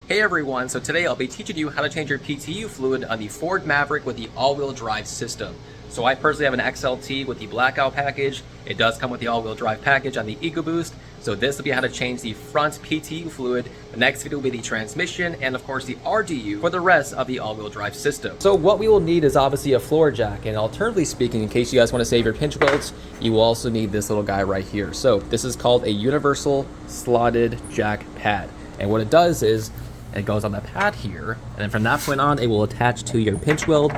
Hey everyone, so today I'll be teaching you how to change your PTU fluid on the Ford Maverick with the all-wheel drive system. So I personally have an XLT with the blackout package. It does come with the all-wheel drive package on the EcoBoost. So this will be how to change the front PTU fluid. The next video will be the transmission and of course the RDU for the rest of the all-wheel drive system. So what we will need is obviously a floor jack, and alternatively speaking, in case you guys want to save your pinch welds, you will also need this little guy right here. So this is called a universal slotted jack pad. And what it does is it goes on the pad here, and then from that point on, it will attach to your pinch weld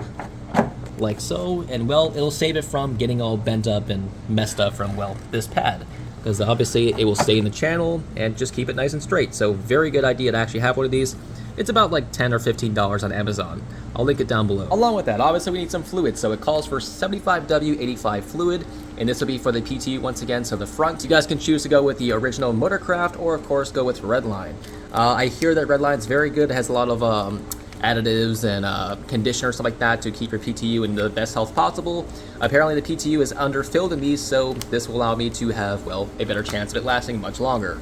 like so, and well, it'll save it from getting all bent up and messed up from, well, this pad, because obviously it will stay in the channel and just keep it nice and straight. So very good idea to actually have one of these. It's about like $10 or $15 on Amazon. I'll link it down below. Along with that, obviously we need some fluid, so it calls for 75W85 fluid, and this will be for the PTU once again. So the front, you guys can choose to go with the original Motorcraft or of course go with Redline. I hear that Redline's very good. It has a lot of additives and conditioner, stuff like that, to keep your PTU in the best health possible. Apparently the PTU is underfilled in these, so this will allow me to have, well, a better chance of it lasting much longer.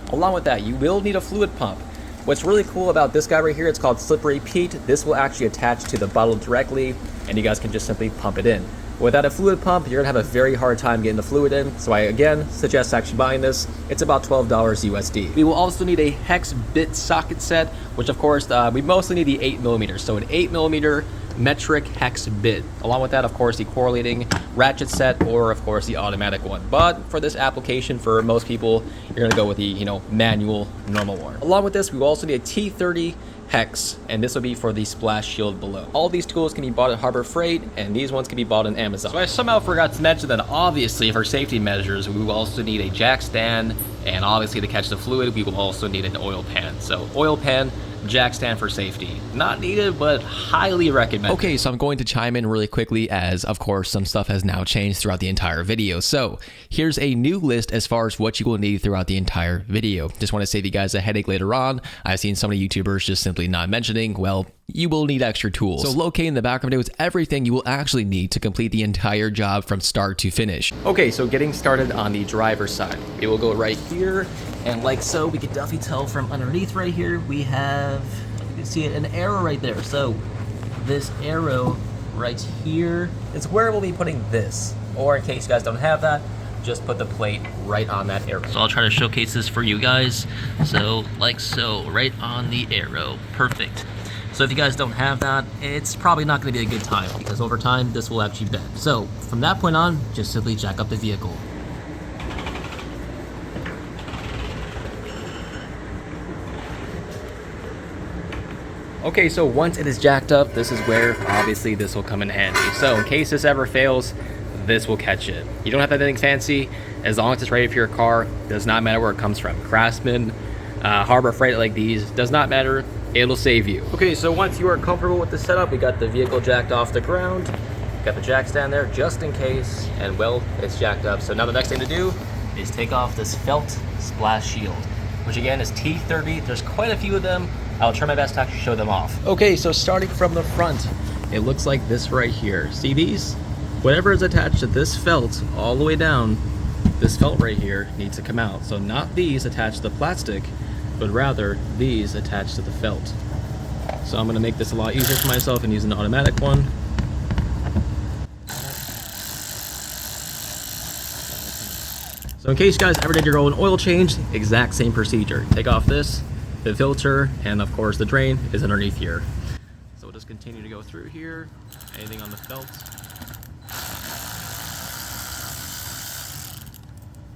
Along with that, you will need a fluid pump. What's really cool about this guy right here, it's called Slippery Pete. This will actually attach to the bottle directly, and you guys can just simply pump it in. Without a fluid pump, you're gonna have a very hard time getting the fluid in, so I again suggest actually buying this. It's about $12 USD. We will also need a hex bit socket set, which of course, we mostly need the 8mm, so an 8mm metric hex bit. Along with that, of course, the correlating ratchet set, or of course the automatic one. But for this application, for most people, you're gonna go with the, manual normal one. Along with this, we will also need a T30 hex, and this will be for the splash shield below. All these tools can be bought at Harbor Freight, and these ones can be bought on Amazon. So I somehow forgot to mention that obviously for safety measures, we will also need a jack stand, and obviously to catch the fluid, we will also need an oil pan. So oil pan, jack stand for safety. Not needed, but highly recommended. Okay, so I'm going to chime in really quickly as, of course, some stuff has now changed throughout the entire video. So here's a new list as far as what you will need throughout the entire video. Just want to save you guys a headache later on. I've seen so many YouTubers just simply not mentioning, well, you will need extra tools. So locating in the background video is everything you will actually need to complete the entire job from start to finish. Okay, so getting started on the driver's side. It will go right here, and like so, we can definitely tell from underneath right here, we have, you can see it, an arrow right there. So this arrow right here is where we'll be putting this. Or in case you guys don't have that, just put the plate right on that arrow. So I'll try to showcase this for you guys. So like so, right on the arrow, perfect. So if you guys don't have that, it's probably not going to be a good time, because over time this will actually bend. So from that point on, just simply jack up the vehicle. Okay, so once it is jacked up, this is where obviously this will come in handy. So in case this ever fails, this will catch it. You don't have to have anything fancy, as long as it's ready for your car. Does not matter where it comes from. Craftsman, Harbor Freight, like these, does not matter. It'll save you. Okay, so once you are comfortable with the setup, we got the vehicle jacked off the ground, got the jack stand there just in case, and well, it's jacked up. So now the next thing to do is take off this felt splash shield, which again is T30. There's quite a few of them. I'll try my best to actually show them off. Okay, so starting from the front, it looks like this right here. See these? Whatever is attached to this felt all the way down, this felt right here needs to come out. So not these attached to the plastic, but rather these attached to the felt. So I'm gonna make this a lot easier for myself and use an automatic one. So in case you guys ever did your own oil change, exact same procedure. Take off this, the filter, and of course the drain is underneath here. So we'll just continue to go through here, anything on the felt.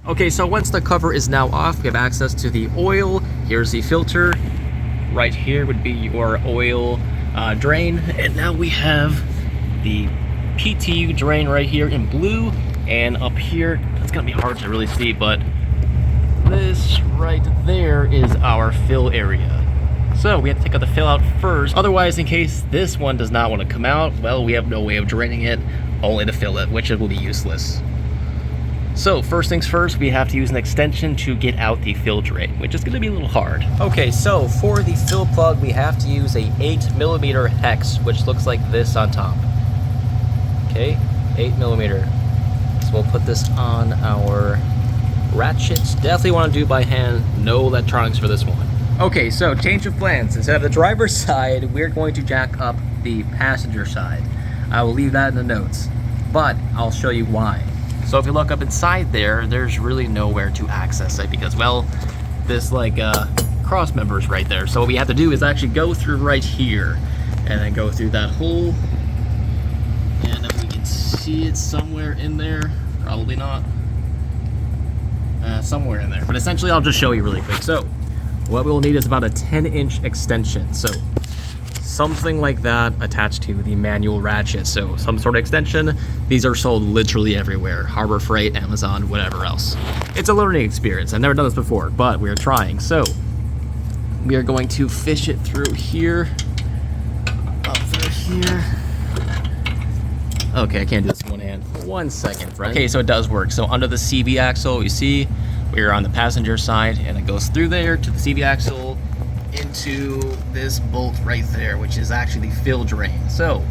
Okay, so once the cover is now off, we have access to the oil. Here's the filter. Right here would be your oil drain. And now we have the PTU drain right here in blue. And up here, it's gonna be hard to really see, but this right there is our fill area. So we have to take out the fill out first. Otherwise, in case this one does not want to come out, well, we have no way of draining it, only to fill it, which it will be useless. So first things first, we have to use an extension to get out the fill drain, which is going to be a little hard. Okay, so for the fill plug, we have to use a 8mm hex, which looks like this on top. Okay, 8mm. So we'll put this on our ratchets. Definitely want to do by hand, no electronics for this one. Okay, so change of plans. Instead of the driver's side, we're going to jack up the passenger side. I will leave that in the notes, but I'll show you why. So if you look up inside there, there's really nowhere to access it because, well, this like cross member is right there. So what we have to do is actually go through right here and then go through that hole. And if we can see it somewhere in there, probably not. Somewhere in there. But essentially, I'll just show you really quick. So what we'll need is about a 10-inch extension. So something like that attached to the manual ratchet. So some sort of extension. These are sold literally everywhere. Harbor Freight, Amazon, whatever else. It's a learning experience. I've never done this before, but we're trying. So we are going to fish it through here, up through here. Okay, I can't do this in one hand. 1 second, friend. Okay, so it does work. So under the CV axle, you see we're on the passenger side, and it goes through there to the CV axle into this bolt right there, which is actually the fill drain. So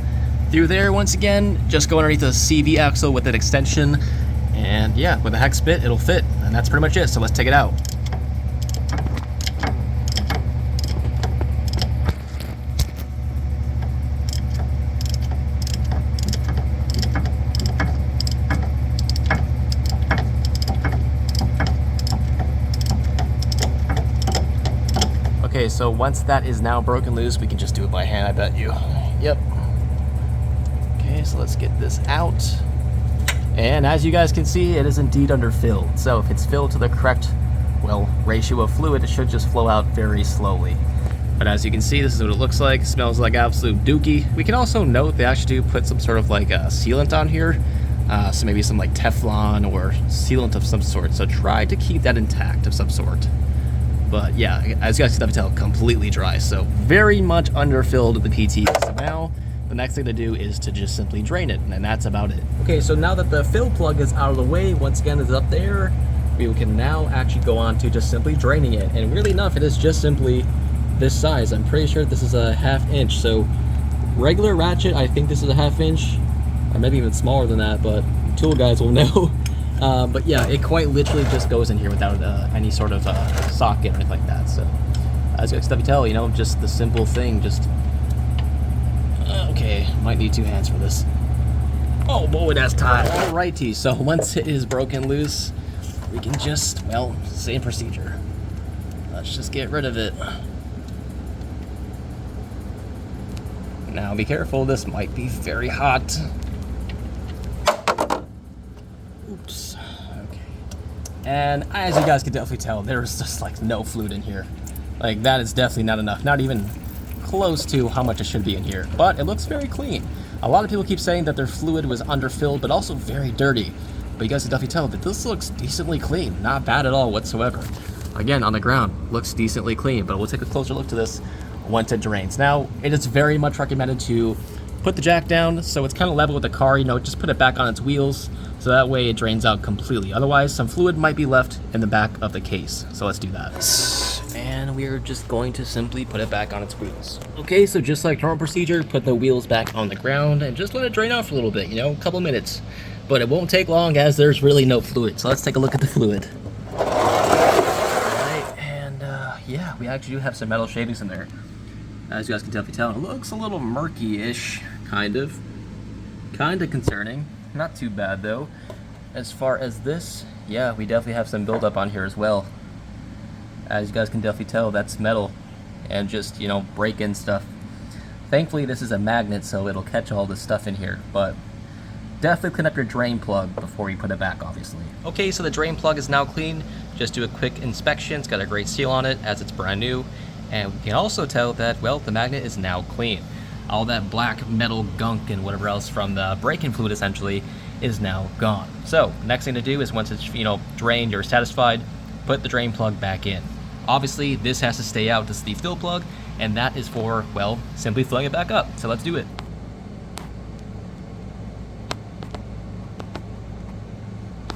through there, once again, just go underneath the CV axle with an extension, and yeah, with a hex bit, it'll fit, and that's pretty much it. So let's take it out. Okay, so once that is now broken loose, we can just do it by hand, I bet you. Yep. Okay, so let's get this out. And as you guys can see, it is indeed underfilled. So if it's filled to the correct, well, ratio of fluid, it should just flow out very slowly. But as you can see, this is what it looks like. It smells like absolute dookie. We can also note they actually do put some sort of like a sealant on here. So maybe some like Teflon or sealant of some sort. So try to keep that intact of some sort. But yeah, as you guys can tell, completely dry. So very much underfilled the PTU. So now the next thing to do is to just simply drain it, and that's about it. Okay, so now that the fill plug is out of the way, once again it's up there, we can now actually go on to just simply draining it. And weirdly enough, it is just simply this size. I'm pretty sure this is a 1/2 inch. So regular ratchet, I think this is a 1/2 inch, or maybe even smaller than that, but tool guys will know. But yeah, it quite literally just goes in here without any sort of socket or anything like that. So as you can tell, you know, just the simple thing, just okay, might need 2 hands for this. Oh boy, that's tight. Alrighty, so once it is broken loose, we can just, well, same procedure. Let's just get rid of it. Now be careful, this might be very hot. Oops. Okay. And as you guys can definitely tell, there's just like no fluid in here. Like that is definitely not enough. Not even close to how much it should be in here. But it looks very clean. A lot of people keep saying that their fluid was underfilled, but also very dirty. But you guys can definitely tell that this looks decently clean. Not bad at all whatsoever. Again, on the ground, looks decently clean. But we'll take a closer look to this once it drains. Now, it is very much recommended to put the jack down so it's kind of level with the car, you know, just put it back on its wheels so that way it drains out completely. Otherwise, some fluid might be left in the back of the case. So let's do that. And we're just going to simply put it back on its wheels. Okay, so just like normal procedure, put the wheels back on the ground and just let it drain off for a little bit, you know, a couple minutes. But it won't take long as there's really no fluid. So let's take a look at the fluid. Alright, and yeah, we actually do have some metal shavings in there. As you guys can definitely tell, it looks a little murky-ish, kind of concerning. Not too bad though. As far as this, yeah, we definitely have some buildup on here as well. As you guys can definitely tell, that's metal and just, you know, break-in stuff. Thankfully, this is a magnet, so it'll catch all this stuff in here, but definitely clean up your drain plug before you put it back, obviously. Okay, so the drain plug is now clean. Just do a quick inspection. It's got a great seal on it as it's brand new. And we can also tell that, well, the magnet is now clean. All that black metal gunk and whatever else from the break-in fluid essentially is now gone. So next thing to do is once it's, you know, drained, you're satisfied, put the drain plug back in. Obviously, this has to stay out. This is the fill plug, and that is for, well, simply filling it back up. So let's do it.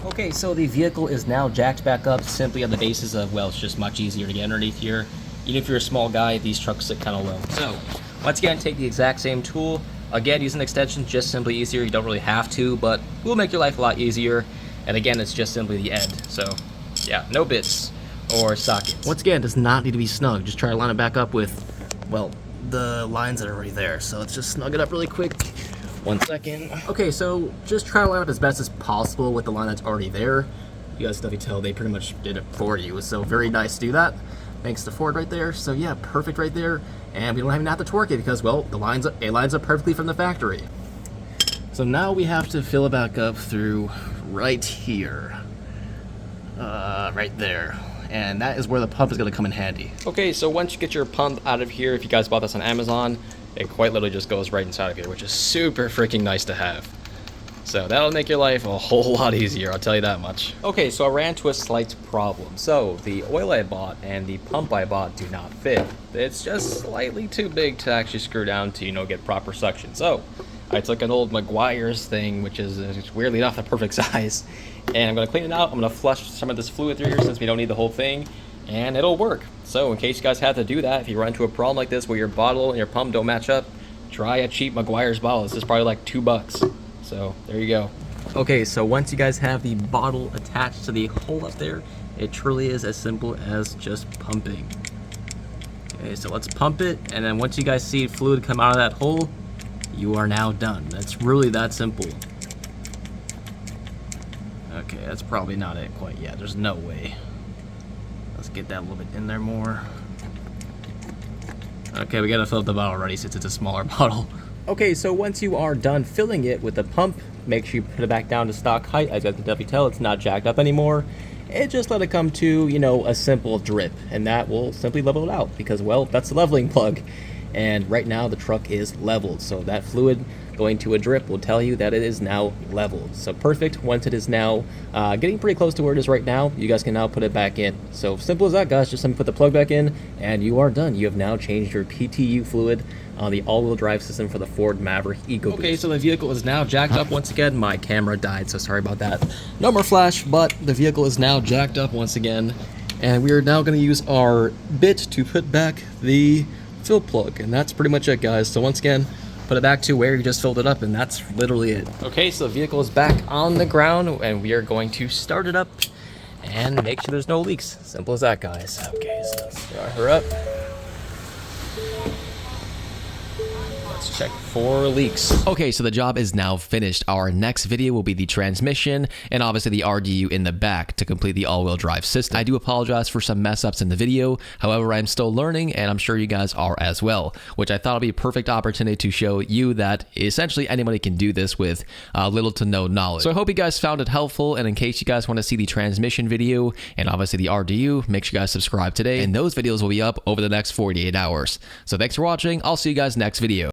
Okay, so the vehicle is now jacked back up simply on the basis of, well, it's just much easier to get underneath here. Even if you're a small guy, these trucks sit kind of low. So once again, take the exact same tool. Again, use an extension, just simply easier. You don't really have to, but will make your life a lot easier. And again, it's just simply the end. So yeah, no bits. or sockets. Once again, it does not need to be snug. Just try to line it back up with, well, the lines that are already there. So let's just snug it up really quick. 1 second. Okay, so just try to line up as best as possible with the line that's already there. You guys can definitely tell they pretty much did it for you. So very nice to do that. Thanks to Ford right there. So yeah, perfect right there. And we don't even have to torque it because, well, it lines up perfectly from the factory. So now we have to fill it back up through right here. Right there. And that is where the pump is going to come in handy. Okay, so once you get your pump out of here, if you guys bought this on Amazon, it quite literally just goes right inside of here, which is super freaking nice to have. So that'll make your life a whole lot easier, I'll tell you that much. Okay, so I ran into a slight problem. So the oil I bought and the pump I bought do not fit. It's just slightly too big to actually screw down to, get proper suction. So I took an old Meguiar's thing, which is weirdly enough the perfect size, and I'm going to clean it out. I'm going to flush some of this fluid through here since we don't need the whole thing, and it'll work. So in case you guys have to do that, if you run into a problem like this where your bottle and your pump don't match up, try a cheap Meguiar's bottle. This is probably like $2. So there you go. Okay, so once you guys have the bottle attached to the hole up there, it truly is as simple as just pumping. Okay, so let's pump it, and then once you guys see fluid come out of that hole, you are now done. That's really that simple. Okay, that's probably not it quite yet. There's no way. Let's get that a little bit in there more. Okay, we gotta fill up the bottle already since it's a smaller bottle. Okay, so once you are done filling it with the pump, make sure you put it back down to stock height. As you can definitely tell, it's not jacked up anymore. And just let it come to, a simple drip. And that will simply level it out because, well, that's the leveling plug. And right now the truck is leveled. So that fluid going to a drip will tell you that it is now leveled. So perfect. Once it is now getting pretty close to where it is right now, you guys can now put it back in. So simple as that, guys. Just simply put the plug back in and you are done. You have now changed your PTU fluid on the all-wheel drive system for the Ford Maverick EcoBoost. Okay, so the vehicle is now jacked up once again. My camera died, so sorry about that. No more flash, but the vehicle is now jacked up once again. And we are now going to use our bit to put back the fill plug. And that's pretty much it, guys. So once again, put it back to where you just filled it up, and that's literally it. Okay, so the vehicle is back on the ground, and we are going to start it up and make sure there's no leaks. Simple as that, guys. Okay, so let's start her up. Check for leaks. Okay, so the job is now finished. Our next video will be the transmission and obviously the RDU in the back to complete the all-wheel drive system. I do apologize for some mess ups in the video. However, I'm still learning and I'm sure you guys are as well, which I thought would be a perfect opportunity to show you that essentially anybody can do this with little to no knowledge. So I hope you guys found it helpful, and in case you guys want to see the transmission video and obviously the RDU, make sure you guys subscribe today, and those videos will be up over the next 48 hours. So thanks for watching. I'll see you guys next video.